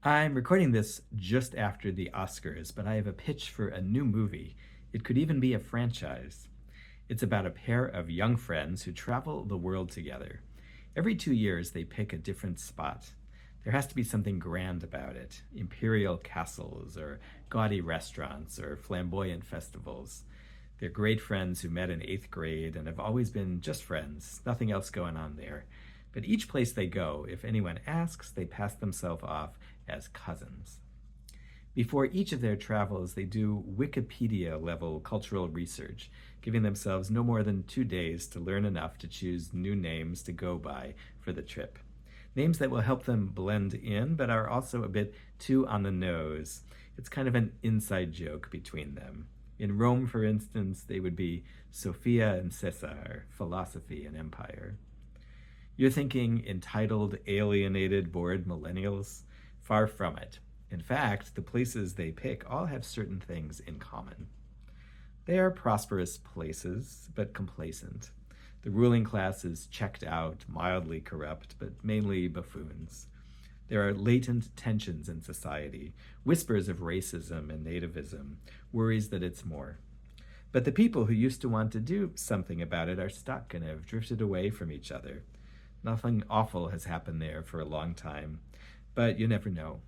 I'm recording this just after the Oscars, but I have a pitch for a new movie. It could even be a franchise. It's about a pair of young friends who travel the world together. Every 2 years, they pick a different spot. There has to be something grand about it: imperial castles, or gaudy restaurants, or flamboyant festivals. They're great friends who met in eighth grade and have always been just friends, nothing else going on there. But each place they go, if anyone asks, they pass themselves off as cousins. Before each of their travels, they do Wikipedia level cultural research, giving themselves no more than 2 days to learn enough to choose new names to go by for the trip. Names that will help them blend in, but are also a bit too on the nose. It's kind of an inside joke between them. In Rome, for instance, they would be Sophia and Caesar, philosophy and empire. You're thinking entitled, alienated, bored millennials? Far from it. In fact, the places they pick all have certain things in common. They are prosperous places, but complacent. The ruling class is checked out, mildly corrupt, but mainly buffoons. There are latent tensions in society, whispers of racism and nativism, worries that it's more. But the people who used to want to do something about it are stuck and have drifted away from each other. Nothing awful has happened there for a long time, but you never know.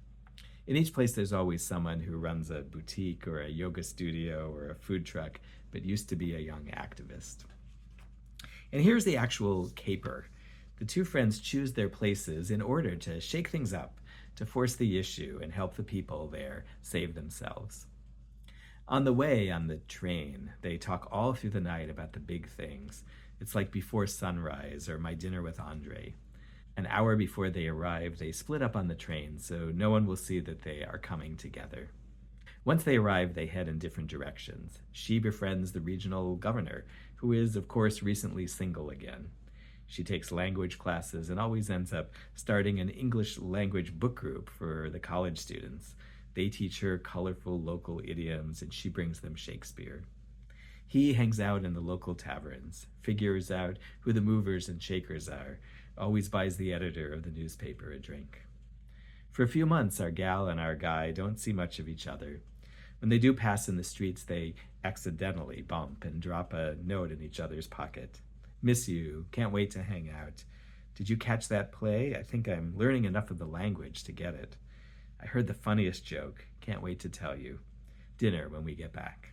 In each place, there's always someone who runs a boutique or a yoga studio or a food truck, but used to be a young activist. And here's the actual caper. The two friends choose their places in order to shake things up, to force the issue and help the people there save themselves. On the way on the train, they talk all through the night about the big things. It's like Before Sunrise or My Dinner with Andre. An hour before they arrive, they split up on the train so no one will see that they are coming together. Once they arrive, they head in different directions. She befriends the regional governor, who is, of course, recently single again. She takes language classes and always ends up starting an English language book group for the college students. They teach her colorful local idioms and she brings them Shakespeare. He hangs out in the local taverns, figures out who the movers and shakers are, always buys the editor of the newspaper a drink. For a few months, our gal and our guy don't see much of each other. When they do pass in the streets, they accidentally bump and drop a note in each other's pocket. Miss you, can't wait to hang out. Did you catch that play? I think I'm learning enough of the language to get it. I heard the funniest joke, can't wait to tell you. Dinner when we get back.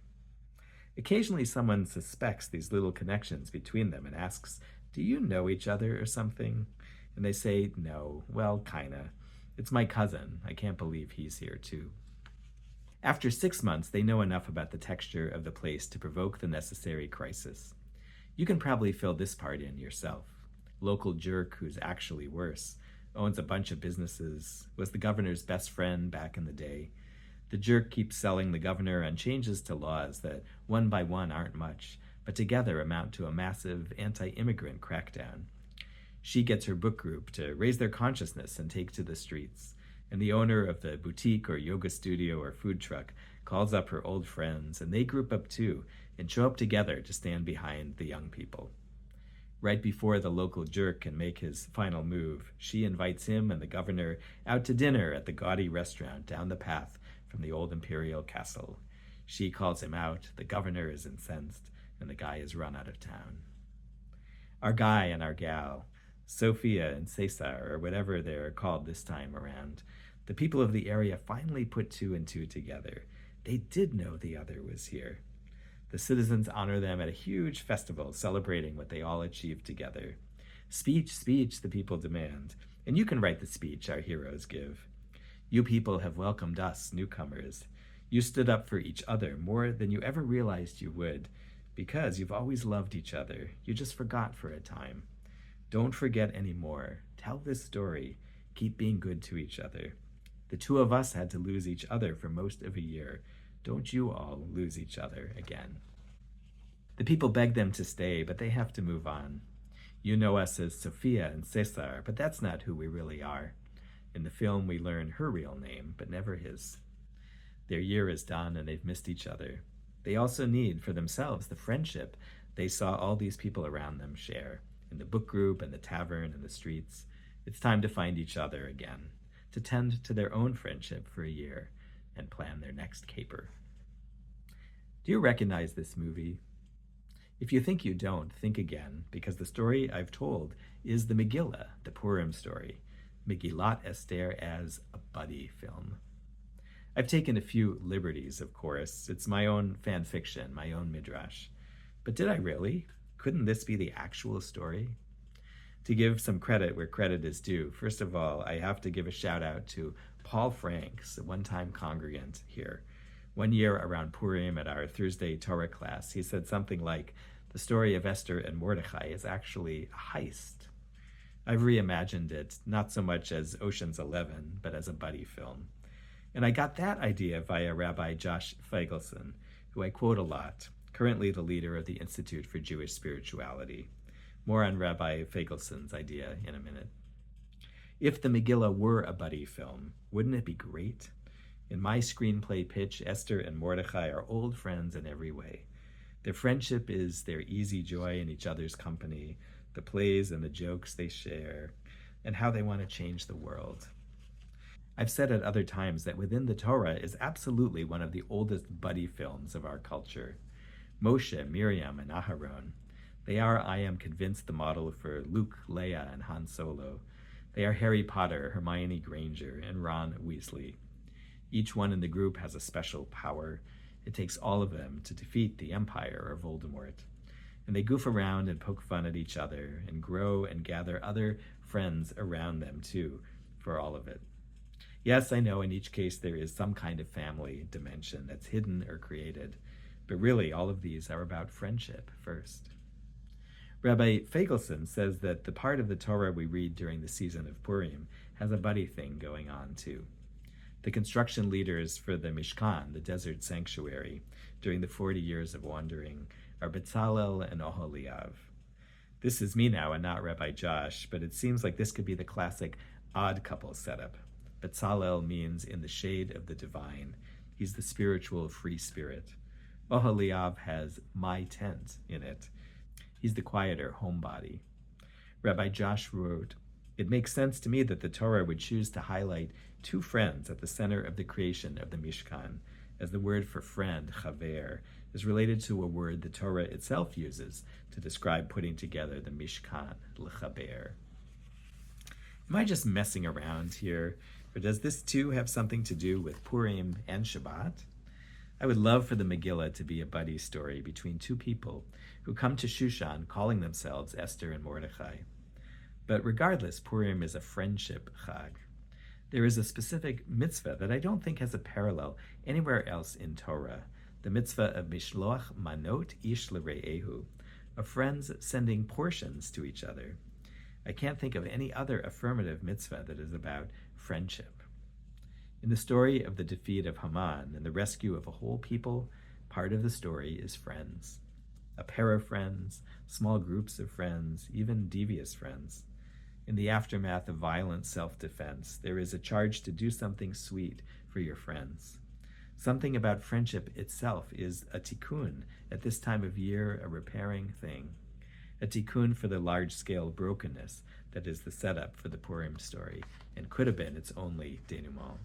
Occasionally someone suspects these little connections between them and asks, do you know each other or something? And they say, no, well, kinda. It's my cousin. I can't believe he's here too. After 6 months, they know enough about the texture of the place to provoke the necessary crisis. You can probably fill this part in yourself. Local jerk who's actually worse, owns a bunch of businesses, was the governor's best friend back in the day. The jerk keeps selling the governor on changes to laws that one by one aren't much, but together amount to a massive anti-immigrant crackdown. She gets her book group to raise their consciousness and take to the streets. And the owner of the boutique or yoga studio or food truck calls up her old friends, and they group up too and show up together to stand behind the young people. Right before the local jerk can make his final move, she invites him and the governor out to dinner at the gaudy restaurant down the path from the old imperial castle. She calls him out, the governor is incensed, and the guy is run out of town. Our guy and our gal, Sophia and Caesar, or whatever they're called this time around, the people of the area finally put two and two together. They did know the other was here. The citizens honor them at a huge festival celebrating what they all achieved together. Speech, speech, the people demand. And you can write the speech our heroes give. You people have welcomed us, newcomers. You stood up for each other more than you ever realized you would, because you've always loved each other. You just forgot for a time. Don't forget anymore. Tell this story. Keep being good to each other. The two of us had to lose each other for most of a year. Don't you all lose each other again. The people beg them to stay, but they have to move on. You know us as Sophia and Caesar, but that's not who we really are. In the film, we learn her real name, but never his. Their year is done, and they've missed each other. They also need, for themselves, the friendship they saw all these people around them share, in the book group and the tavern and the streets. It's time to find each other again. to tend to their own friendship for a year and plan their next caper. Do you recognize this movie? If you think you don't, think again, because the story I've told is the Megillah, the Purim story, Megillat Esther as a buddy film. I've taken a few liberties, of course. It's my own fan fiction, my own midrash. But did I really? Couldn't this be the actual story? To give some credit where credit is due, first of all, I have to give a shout out to Paul Franks, a one-time congregant here. One year around Purim at our Thursday Torah class, he said something like, the story of Esther and Mordecai is actually a heist. I've reimagined it, not so much as Ocean's 11, but as a buddy film. And I got that idea via Rabbi Josh Feigelson, who I quote a lot, currently the leader of the Institute for Jewish Spirituality. More on Rabbi Feigelson's idea in a minute. If the Megillah were a buddy film, wouldn't it be great? In my screenplay pitch, Esther and Mordecai are old friends in every way. Their friendship is their easy joy in each other's company, the plays and the jokes they share, and how they want to change the world. I've said at other times that Within the Torah is absolutely one of the oldest buddy films of our culture. Moshe, Miriam, and Aharon. They are, I am convinced, the model for Luke, Leia, and Han Solo. They are Harry Potter, Hermione Granger, and Ron Weasley. Each one in the group has a special power. It takes all of them to defeat the Empire or Voldemort. And they goof around and poke fun at each other and grow and gather other friends around them too, for all of it. Yes, I know in each case there is some kind of family dimension that's hidden or created, but really all of these are about friendship first. Rabbi Feigelson says that the part of the Torah we read during the season of Purim has a buddy thing going on too. The construction leaders for the Mishkan, the desert sanctuary, during the 40 years of wandering are Bezalel and Oholiav. This is me now and not Rabbi Josh, but it seems like this could be the classic odd couple setup. Bezalel means in the shade of the divine. He's the spiritual free spirit. Oholiav has my tent in it. He's the quieter homebody. Rabbi Josh wrote, it makes sense to me that the Torah would choose to highlight two friends at the center of the creation of the Mishkan, as the word for friend, chaver, is related to a word the Torah itself uses to describe putting together the Mishkan, l'chaber. Am I just messing around here, or does this too have something to do with Purim and Shabbat? I would love for the Megillah to be a buddy story between two people who come to Shushan calling themselves Esther and Mordecai. But regardless, Purim is a friendship chag. There is a specific mitzvah that I don't think has a parallel anywhere else in Torah, the mitzvah of mishloach manot ish l're'ehu, of friends sending portions to each other. I can't think of any other affirmative mitzvah that is about friendship. In the story of the defeat of Haman and the rescue of a whole people, part of the story is friends. A pair of friends, small groups of friends, even devious friends. In the aftermath of violent self-defense, there is a charge to do something sweet for your friends. Something about friendship itself is a tikkun, at this time of year, a repairing thing. A tikkun for the large-scale brokenness that is the setup for the Purim story, and could have been its only denouement.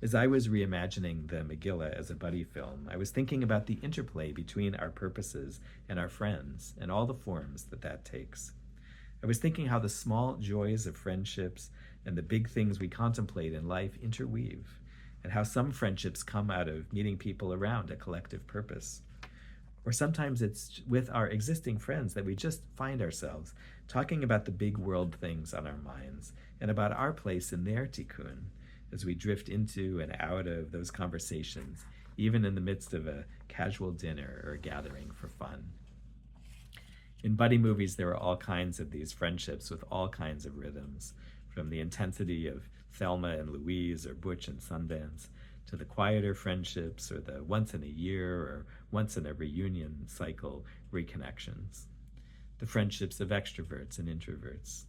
As I was reimagining the Megillah as a buddy film, I was thinking about the interplay between our purposes and our friends, and all the forms that takes. I was thinking how the small joys of friendships and the big things we contemplate in life interweave, and how some friendships come out of meeting people around a collective purpose. Or sometimes it's with our existing friends that we just find ourselves talking about the big world things on our minds and about our place in their tikkun as we drift into and out of those conversations, even in the midst of a casual dinner or a gathering for fun. In buddy movies, there are all kinds of these friendships with all kinds of rhythms, from the intensity of Thelma and Louise or Butch and Sundance, to the quieter friendships or the once in a year or once in a reunion cycle reconnections. The friendships of extroverts and introverts.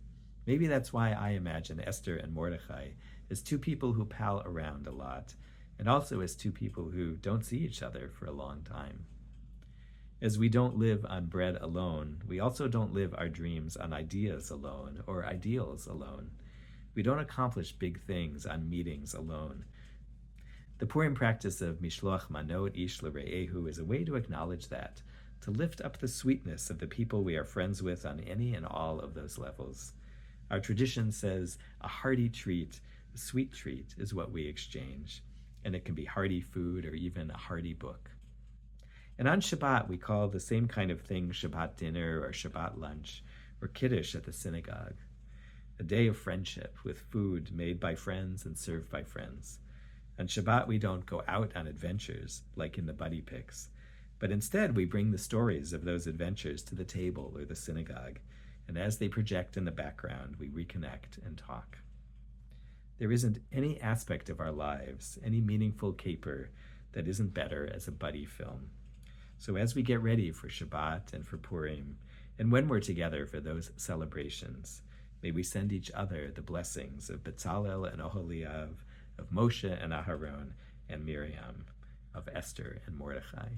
Maybe that's why I imagine Esther and Mordecai as two people who pal around a lot, and also as two people who don't see each other for a long time. As we don't live on bread alone, we also don't live our dreams on ideas alone or ideals alone. We don't accomplish big things on meetings alone. The Purim practice of Mishloach Manot Ish L'Re'ehu is a way to acknowledge that, to lift up the sweetness of the people we are friends with on any and all of those levels. Our tradition says a hearty treat, a sweet treat, is what we exchange, and it can be hearty food or even a hearty book. And on Shabbat, we call the same kind of thing Shabbat dinner or Shabbat lunch or Kiddush at the synagogue. A day of friendship with food made by friends and served by friends. On Shabbat, we don't go out on adventures like in the buddy pics, but instead we bring the stories of those adventures to the table or the synagogue, and as they project in the background, we reconnect and talk. There isn't any aspect of our lives, any meaningful caper, that isn't better as a buddy film. So as we get ready for Shabbat and for Purim, and when we're together for those celebrations, may we send each other the blessings of Betzalel and Oholiav, of Moshe and Aharon and Miriam, of Esther and Mordechai.